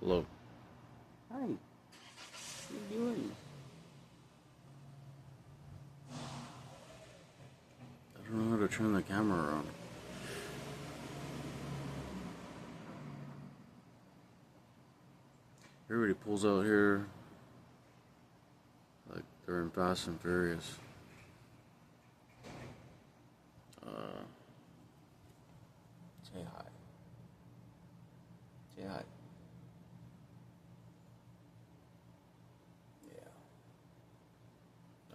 Hello. Hi. What are you doing? I don't know how to turn the camera around. Everybody pulls out here like they're in Fast and Furious. Uh, Say hi. Say hi. Yeah.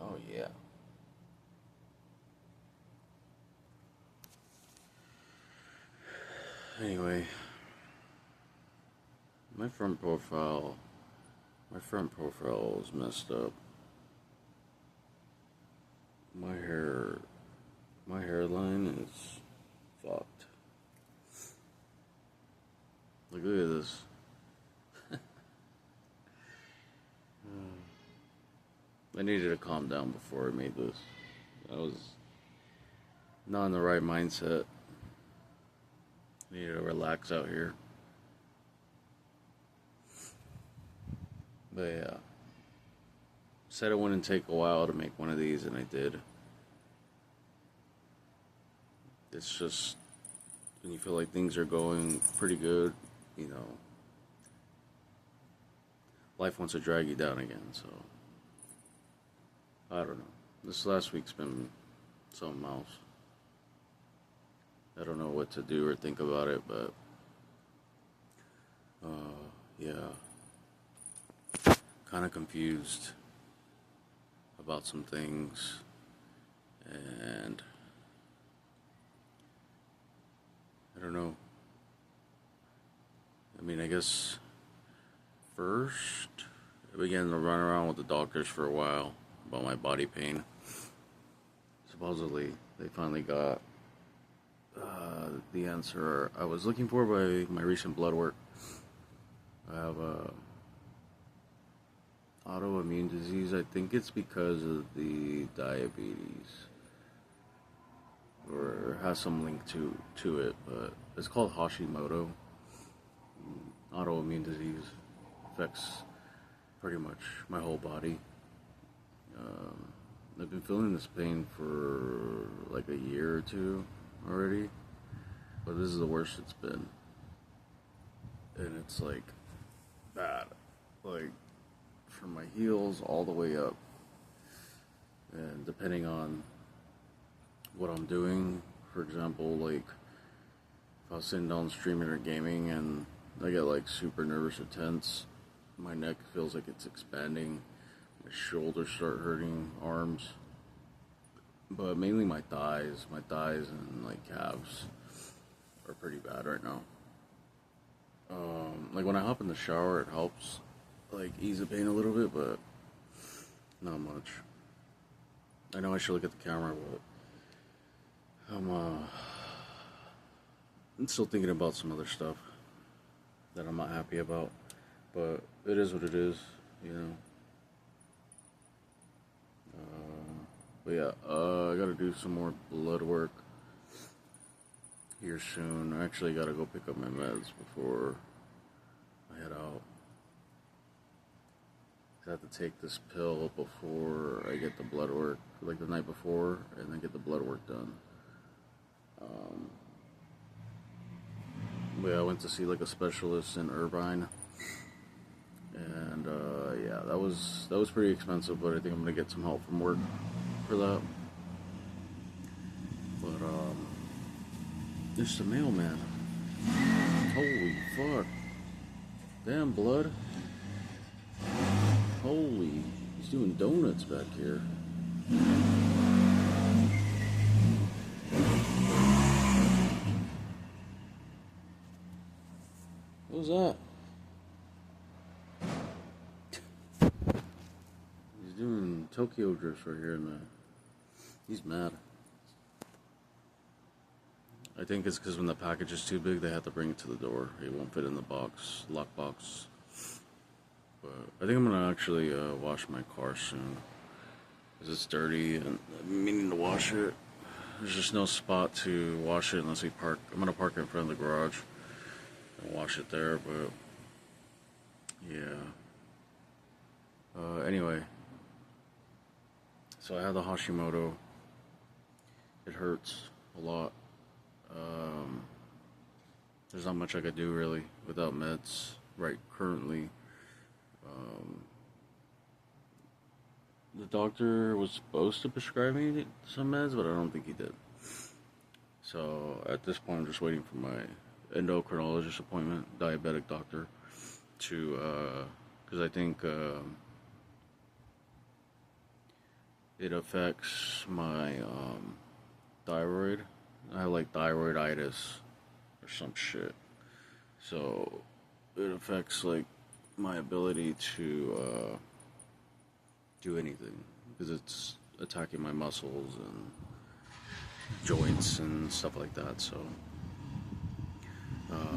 Oh yeah. Anyway, my front profile, my front profile is messed up. My hair, my hairline is fucked. Look at this. I needed to calm down before I made this. I was not in the right mindset. I needed to relax out here. But yeah. Said it wouldn't take a while to make one of these, and I did. It's just when you feel like things are going pretty good, you know, life wants to drag you down again, so I don't know. This last week's been something else. I don't know what to do or think about it, but yeah, kind of confused about some things, and I don't know. I mean, I guess first I began to run around with the doctors for a while about my body pain. Supposedly, they finally got the answer I was looking for by my recent blood work. I have a autoimmune disease. I think it's because of the diabetes, or has some link to it, but it's called Hashimoto. Autoimmune disease affects pretty much my whole body. I've been feeling this pain for like a year or two already, but this is the worst it's been, and it's like bad, like from my heels all the way up, and depending on what I'm doing, for example, like if I was sitting down streaming or gaming and I get like super nervous or tense, my neck feels like it's expanding, my shoulders start hurting, arms, but mainly my thighs and like calves are pretty bad right now. Like when I hop in the shower, it helps like ease the pain a little bit, but not much. I know I should look at the camera, but I'm still thinking about some other stuff that I'm not happy about, but it is what it is, you know. But yeah, I gotta do some more blood work here soon. I actually gotta go pick up my meds before I head out. I have to take this pill before I get the blood work, like the night before, and then get the blood work done. But yeah, I went to see like a specialist in Irvine, and yeah, that was pretty expensive, but I think I'm gonna get some help from work for that. But it's the mailman. Holy fuck! Damn blood! Holy, he's doing donuts back here. What was that? He's doing Tokyo drifts right here in the. He's mad. I think it's because when the package is too big, they have to bring it to the door. It won't fit in the box, lockbox. But I think I'm gonna actually wash my car soon, because it's dirty and I'm meaning to wash it. There's just no spot to wash it unless we park. I'm gonna park it in front of the garage and wash it there, but Yeah. Anyway, so I have the Hashimoto. It hurts a lot. Um, there's not much I could do really without meds right currently. Um, the doctor was supposed to prescribe me some meds, but I don't think he did. So at this point, I'm just waiting for my endocrinologist appointment, diabetic doctor, to because I think it affects my thyroid. I have like thyroiditis or some shit. So it affects like my ability to do anything because it's attacking my muscles and joints and stuff like that. So,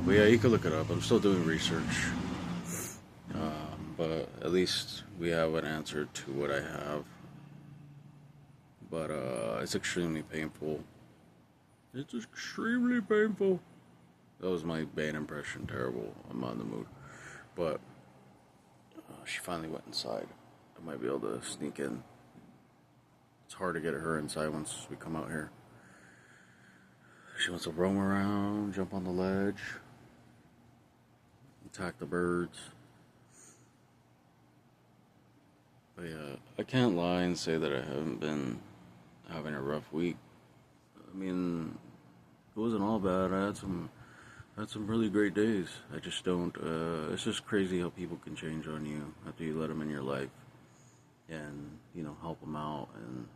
but yeah, you can look it up. I'm still doing research, but at least we have an answer to what I have. But it's extremely painful. It's extremely painful. That was my bad impression. Terrible. I'm not in the mood. But she finally went inside. I might be able to sneak in. It's hard to get her inside once we come out here. She wants to roam around, jump on the ledge, attack the birds. But yeah, I can't lie and say that I haven't been having a rough week. I mean, it wasn't all bad. I had some really great days. I just don't. It's just crazy how people can change on you after you let them in your life, and help them out and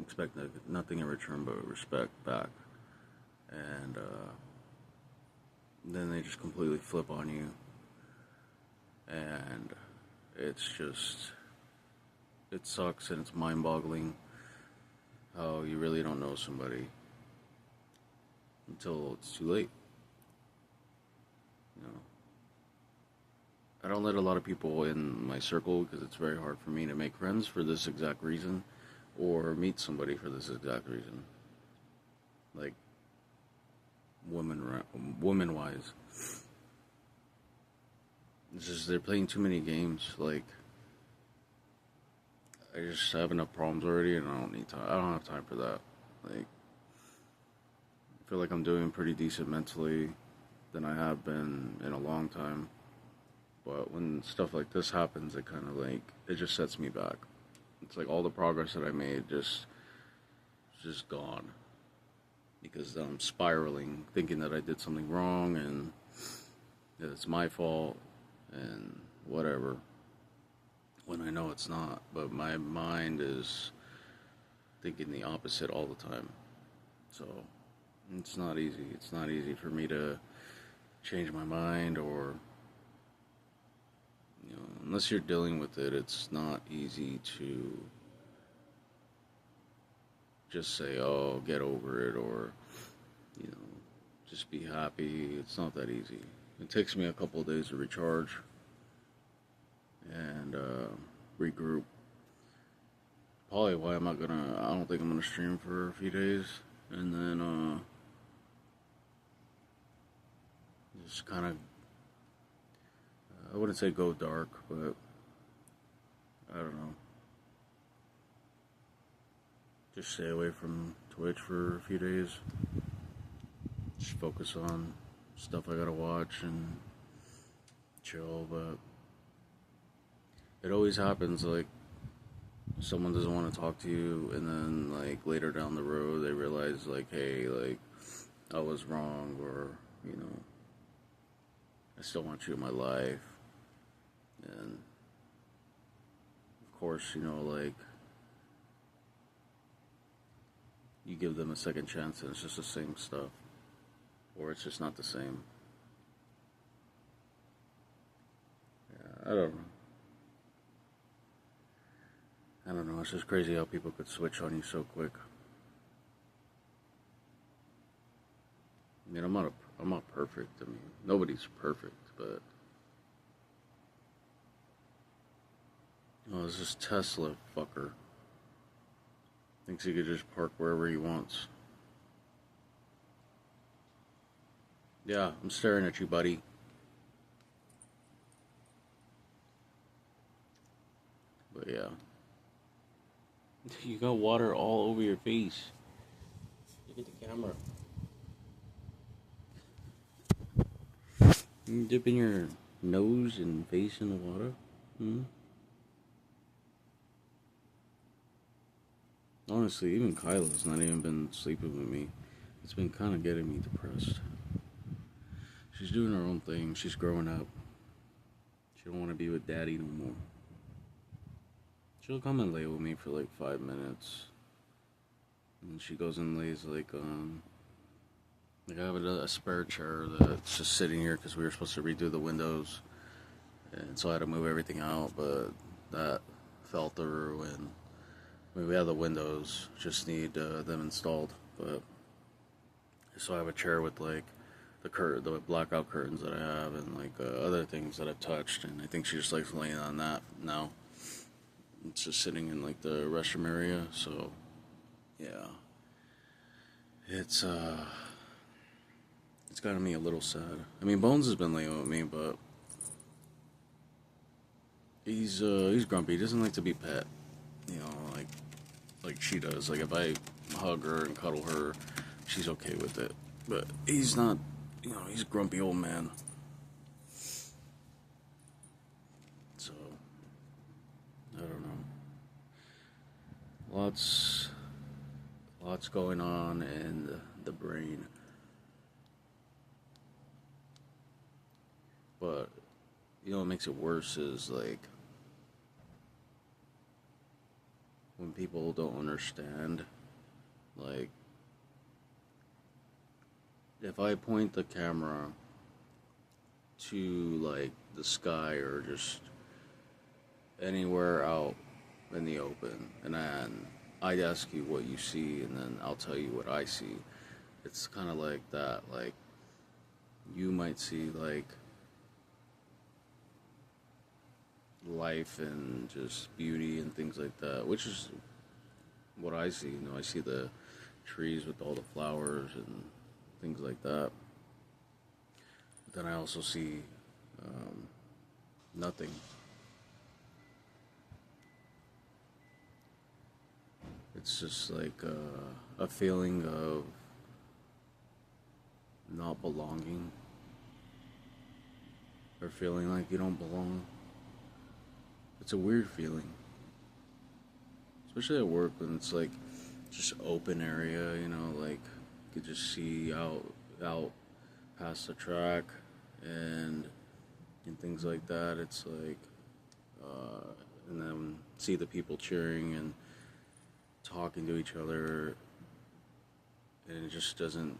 expect nothing in return but respect back. And then they just completely flip on you, and it's just it sucks and it's mind-boggling how you really don't know somebody until it's too late. You know, I don't let a lot of people in my circle because it's very hard for me to make friends for this exact reason, or meet somebody for this exact reason. Like women wise, it's just they're playing too many games. Like I just have enough problems already, and I don't need time. I don't have time for that. Like I feel like I'm doing pretty decent mentally than I have been in a long time. But when stuff like this happens, it kind of like it just sets me back. It's like all the progress that I made just gone because I'm spiraling, thinking that I did something wrong and that it's my fault and whatever. When I know it's not, but my mind is thinking the opposite all the time. So it's not easy. It's not easy for me to change my mind or unless you're dealing with it, it's not easy to just say, oh, get over it, or, just be happy. It's not that easy. It takes me a couple of days to recharge and regroup. Probably why I don't think I'm gonna stream for a few days, and then just kind of, I wouldn't say go dark, but I don't know. Just stay away from Twitch for a few days. Just focus on stuff I gotta watch and chill, but it always happens, like, someone doesn't want to talk to you, and then, like, later down the road, they realize, like, hey, like, I was wrong, or, I still want you in my life, and, of course, like, you give them a second chance, and it's just the same stuff, or it's just not the same. Yeah, I don't know, it's just crazy how people could switch on you so quick. I mean, I'm not perfect. I mean, nobody's perfect, but it's this Tesla fucker. Thinks he could just park wherever he wants. Yeah, I'm staring at you, buddy. But yeah. You got water all over your face. Look at the camera. You dipping your nose and face in the water? Hmm? Honestly, even Kyla's not even been sleeping with me. It's been kind of getting me depressed. She's doing her own thing. She's growing up. She don't want to be with daddy no more. She'll come and lay with me for like 5 minutes. And she goes and lays like I have a spare chair that's just sitting here because we were supposed to redo the windows. And so I had to move everything out, but that fell through. And I mean, we have the windows, just need them installed. But so I have a chair with like the blackout curtains that I have, and like other things that I've touched. And I think she just likes laying on that now. It's just sitting in like the restroom area. So yeah, it's gotten me a little sad. I mean, Bones has been laying with me, but he's grumpy. He doesn't like to be pet. You know, like she does. Like if I hug her and cuddle her, she's okay with it. But he's not. You know, he's a grumpy old man. So I don't know. Lots going on in the brain. But you know what makes it worse is like when people don't understand. Like if I point the camera to like the sky or just anywhere out in the open, and then I'd ask you what you see, and then I'll tell you what I see. It's kind of like that. Like you might see like life and just beauty and things like that, which is what I see. You know, I see the trees with all the flowers and things like that. But then I also see nothing. It's just like a feeling of not belonging, or feeling like you don't belong. It's a weird feeling, especially at work when it's like just open area. You know, like you could just see out past the track and things like that. It's like and then see the people cheering and talking to each other, and it just doesn't.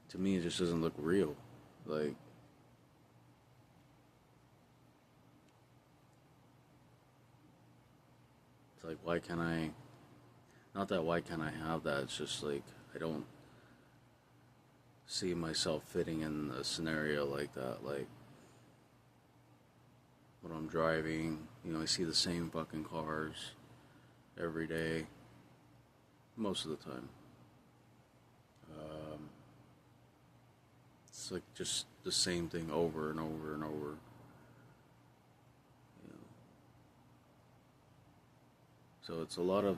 To me, it just doesn't look real. Like it's like why can't I? Not that why can't I have that? It's just like I don't see myself fitting in a scenario like that. Like when I'm driving, you know, I see the same fucking cars every day, most of the time. It's like just the same thing over and over and over. You know. So it's a lot of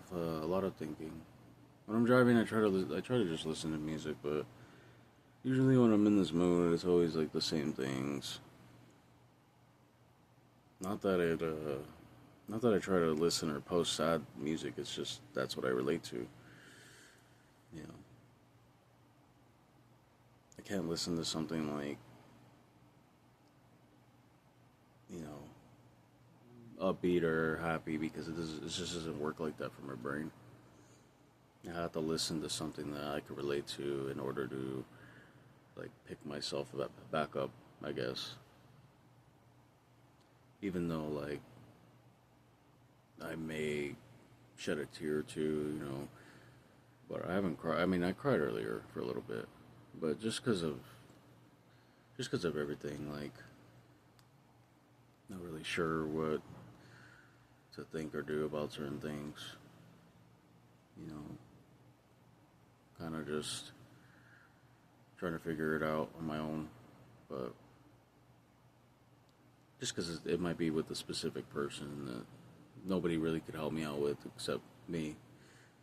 thinking. When I'm driving, I try to just listen to music, but usually when I'm in this mood, it's always like the same things. Not that not that I try to listen or post sad music. It's just that's what I relate to. You know, I can't listen to something like, you know, upbeat or happy because it just doesn't work like that for my brain. I have to listen to something that I can relate to in order to like pick myself back up, I guess. Even though like I may shed a tear or two, you know, but I haven't cried. I mean, I cried earlier for a little bit, but just because of everything, like not really sure what to think or do about certain things, you know, kind of just trying to figure it out on my own, but just because it might be with a specific person that nobody really could help me out with except me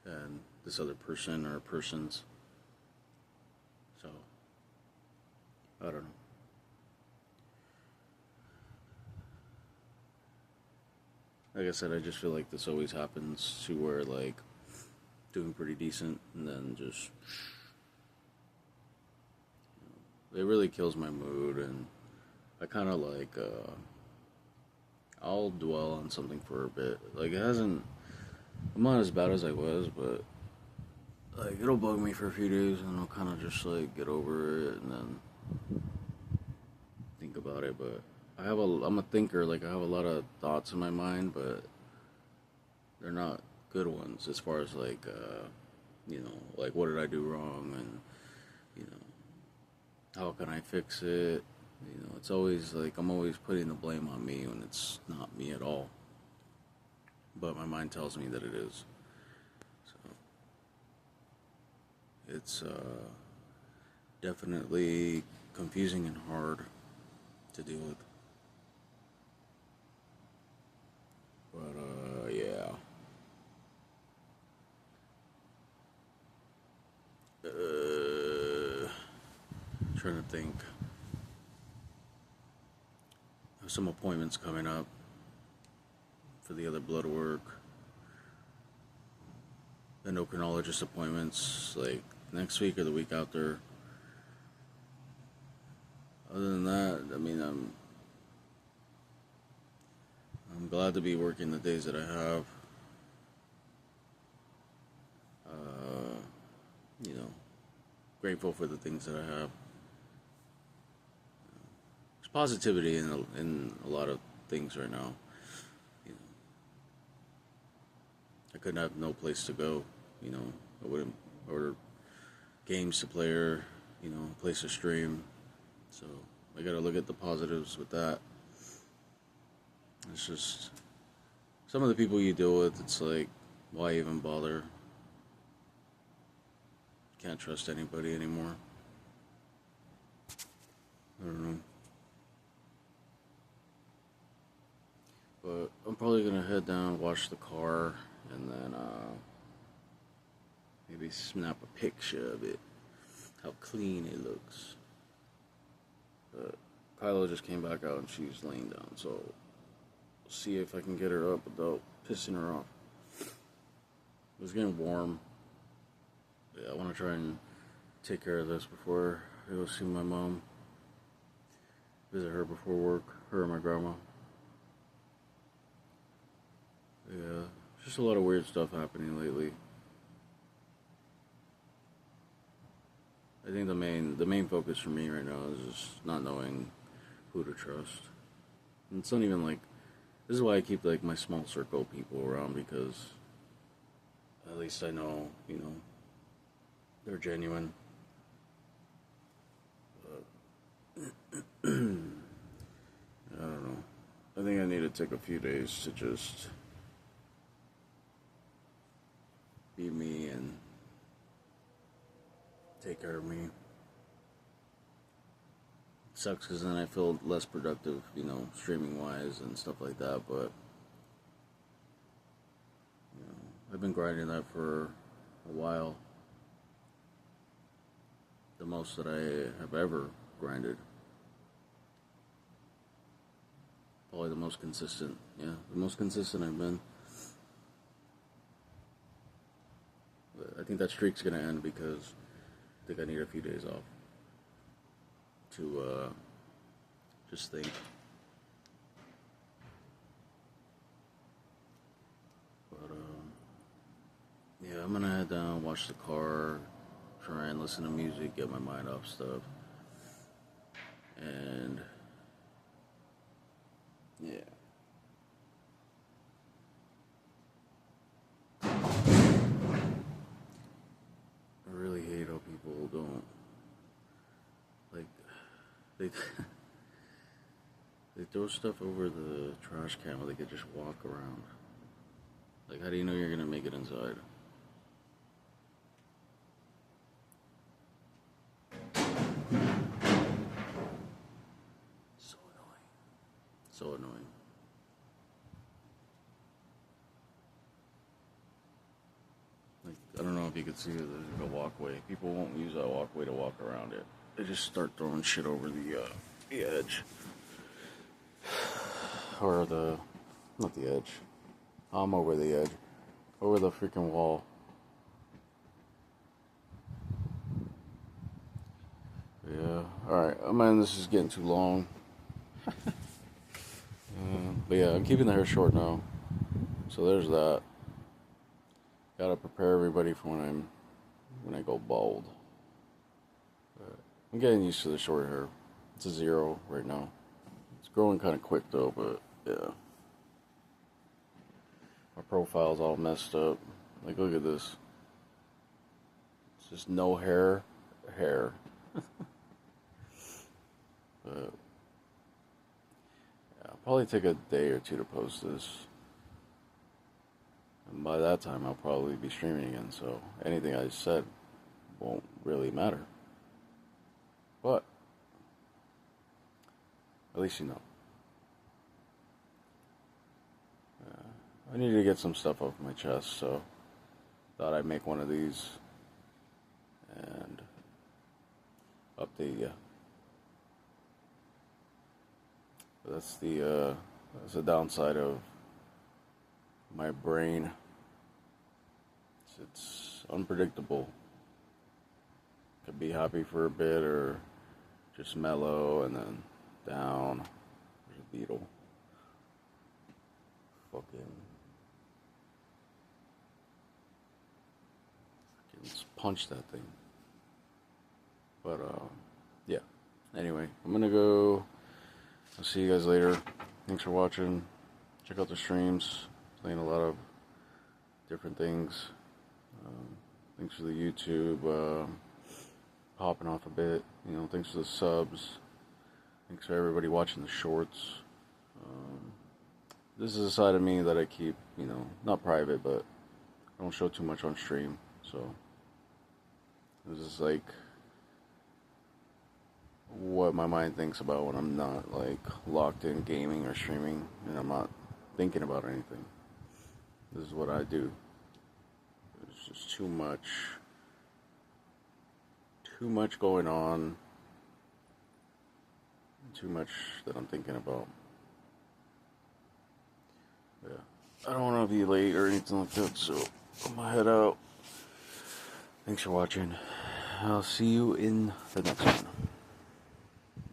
and this other person or persons. So, I don't know. Like I said, I just feel like this always happens to where, like, doing pretty decent and then just, it really kills my mood, and I kind of like, I'll dwell on something for a bit. Like, I'm not as bad as I was, but, like, it'll bug me for a few days, and I'll kind of just, like, get over it, and then think about it, but I'm a thinker, like, I have a lot of thoughts in my mind, but they're not good ones, as far as, like, like, what did I do wrong, and, you know, how can I fix it? It's always like I'm always putting the blame on me when it's not me at all. But my mind tells me that it is. So it's definitely confusing and hard to deal with. But yeah. Trying to think. I have some appointments coming up for the other blood work. Endocrinologist appointments, like, next week or the week after. Other than that, I mean, I'm glad to be working the days that I have. Grateful for the things that I have. There's positivity in a lot of things right now. You know, I couldn't have no place to go. I wouldn't order games to play or a place to stream. So I gotta look at the positives with that. It's just some of the people you deal with. It's like, why even bother? Can't trust anybody anymore. I don't know. But I'm probably gonna head down, wash the car, and then maybe snap a picture of it. How clean it looks. But Kylo just came back out and she's laying down, so we'll see if I can get her up without pissing her off. It was getting warm. Yeah, I want to try and take care of this before I go see my mom. Visit her before work, her and my grandma. Yeah, just a lot of weird stuff happening lately. I think the main focus for me right now is just not knowing who to trust. And it's not even like, this is why I keep like my small circle of people around, because at least I know, they're genuine. But I don't know. I think I need to take a few days to just be me and take care of me. It sucks because then I feel less productive, streaming wise and stuff like that, but I've been grinding that for a while. The most that I have ever grinded. Probably the most consistent. Yeah, the most consistent I've been. But I think that streak's gonna end because I think I need a few days off to just think. But yeah, I'm gonna head down, wash the car, try and listen to music, get my mind off stuff, and yeah. I really hate how people don't, like, they they throw stuff over the trash can where they could just walk around. Like, how do you know you're gonna make it inside? So annoying. So annoying. if you can see it, there's a walkway. People won't use that walkway to walk around it. They just start throwing shit over the edge. Or not the edge. I'm over the edge. Over the freaking wall. Yeah. Alright, man, this is getting too long. But yeah, I'm keeping the hair short now. So there's that. Gotta prepare everybody for when I go bald. I'm getting used to the short hair. It's a 0 right now. It's growing kind of quick though, but yeah. My profile's all messed up. Like, look at this. It's just no hair. But yeah, I'll probably take a day or two to post this. And by that time, I'll probably be streaming again, so anything I said won't really matter. But at least you know. I need to get some stuff off my chest, so thought I'd make one of these and update you. But that's the downside of my brain. It's unpredictable. Could be happy for a bit or just mellow and then down. There's a beetle. Let's punch that thing. But yeah. Anyway, I'm gonna go. I'll see you guys later. Thanks for watching. Check out the streams. Playing a lot of different things. Thanks for the YouTube popping off a bit. You know, thanks for the subs. Thanks for everybody watching the shorts. This is a side of me that I keep, you know, not private, but I don't show too much on stream. So this is like what my mind thinks about when I'm not like locked in gaming or streaming and I'm not thinking about anything. This is what I do. There's just too much going on, too much that I'm thinking about. Yeah, I don't want to be late or anything like that, so I'm gonna head out. Thanks for watching. I'll see you in the next one.